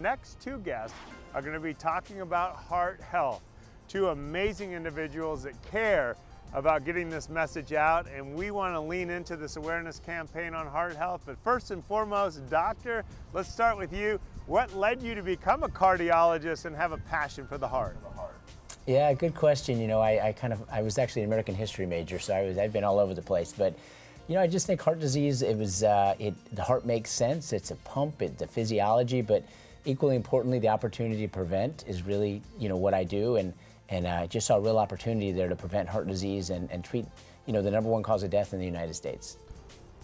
next two guests are going to be talking about heart health. Two amazing individuals that care about getting this message out, and we want to lean into this awareness campaign on heart health. But first and foremost, doctor, let's start with you. What led you to become a cardiologist and have a passion for the heart? Yeah, good question. You know, I was actually an American history major, so I've been all over the place. But you know, I just think heart disease, the heart makes sense. It's a pump, the physiology, but equally importantly, the opportunity to prevent is really, you know, what I do. And I just saw a real opportunity there to prevent heart disease and treat, you know, the #1 cause of death in the United States.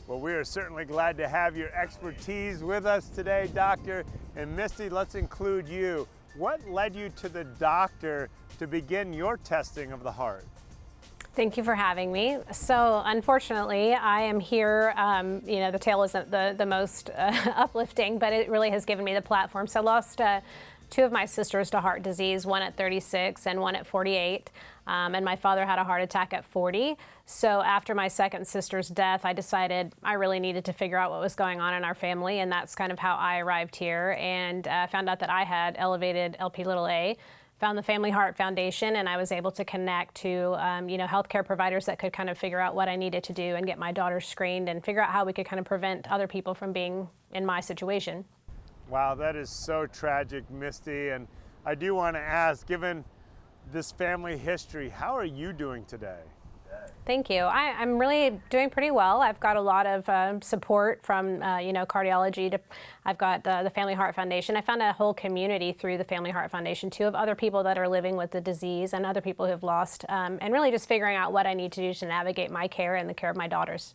Well, we are certainly glad to have your expertise with us today, Doctor. And Misty, let's include you. What led you to the doctor to begin your testing of the heart? Thank you for having me. So unfortunately, I am here, you know, the tale isn't the most uplifting, but it really has given me the platform. So I lost two of my sisters to heart disease, one at 36 and one at 48. And my father had a heart attack at 40. So after my second sister's death, I decided I really needed to figure out what was going on in our family. And that's kind of how I arrived here, and found out that I had elevated Lp(a). Found the Family Heart Foundation, and I was able to connect to you know, healthcare providers that could kind of figure out what I needed to do and get my daughter screened and figure out how we could kind of prevent other people from being in my situation. Wow, that is so tragic, Misty. And I do want to ask, given this family history, how are you doing today? Thank you. I'm really doing pretty well. I've got a lot of support from you know, cardiology. I've got the Family Heart Foundation. I found a whole community through the Family Heart Foundation too, of other people that are living with the disease and other people who have lost, and really just figuring out what I need to do to navigate my care and the care of my daughters.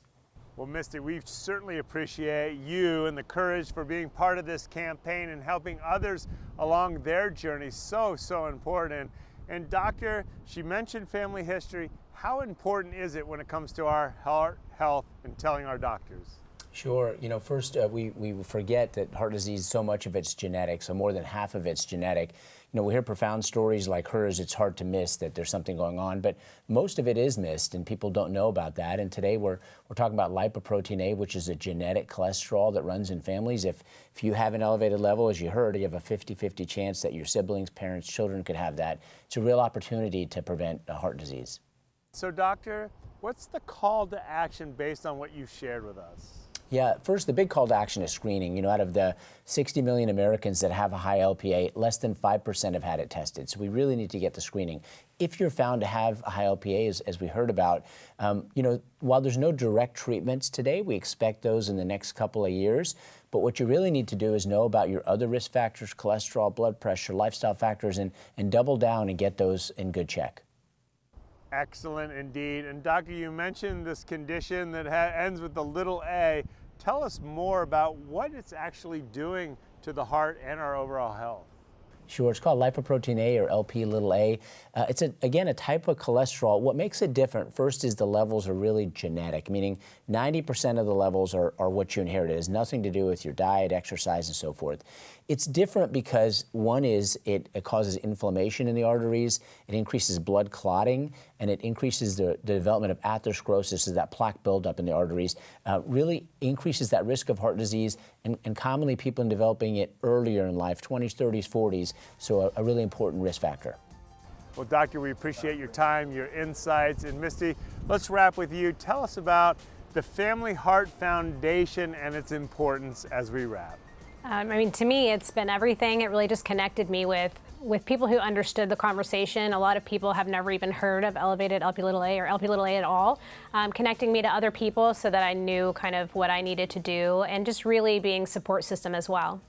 Well, Misty, we certainly appreciate you and the courage for being part of this campaign and helping others along their journey. So important. And doctor, she mentioned family history. How important is it when it comes to our heart health and telling our doctors? Sure. You know, first, we forget that heart disease, so much of it's genetic, so more than half of it's genetic. You know, we hear profound stories like hers. It's hard to miss that there's something going on, but most of it is missed, and people don't know about that. And today we're talking about lipoprotein(a), which is a genetic cholesterol that runs in families. If you have an elevated level, as you heard, you have a 50-50 chance that your siblings, parents, children could have that. It's a real opportunity to prevent heart disease. So, doctor, what's the call to action based on what you shared with us? Yeah, first, the big call to action is screening. You know, out of the 60 million Americans that have a high Lp(a), less than 5% have had it tested. So we really need to get the screening. If you're found to have a high Lp(a), as we heard about, you know, while there's no direct treatments today, we expect those in the next couple of years. But what you really need to do is know about your other risk factors, cholesterol, blood pressure, lifestyle factors, and double down and get those in good check. Excellent indeed. And doctor, you mentioned this condition that ends with the little a. Tell us more about what it's actually doing to the heart and our overall health. Sure, it's called lipoprotein(a) or Lp(a). It's, again, a type of cholesterol. What makes it different, first, is the levels are really genetic, meaning 90% of the levels are what you inherited. It has nothing to do with your diet, exercise, and so forth. It's different because, one is it causes inflammation in the arteries, it increases blood clotting, and it increases the development of atherosclerosis, so that plaque buildup in the arteries, really increases that risk of heart disease, and commonly people in developing it earlier in life, 20s, 30s, 40s, so a really important risk factor. Well, doctor, we appreciate your time, your insights, and Misty, let's wrap with you. Tell us about the Family Heart Foundation and its importance as we wrap. I mean, to me, it's been everything. It really just connected me with people who understood the conversation. A lot of people have never even heard of elevated Lp(a) or Lp(a) at all. Connecting me to other people so that I knew kind of what I needed to do, and just really being support system as well.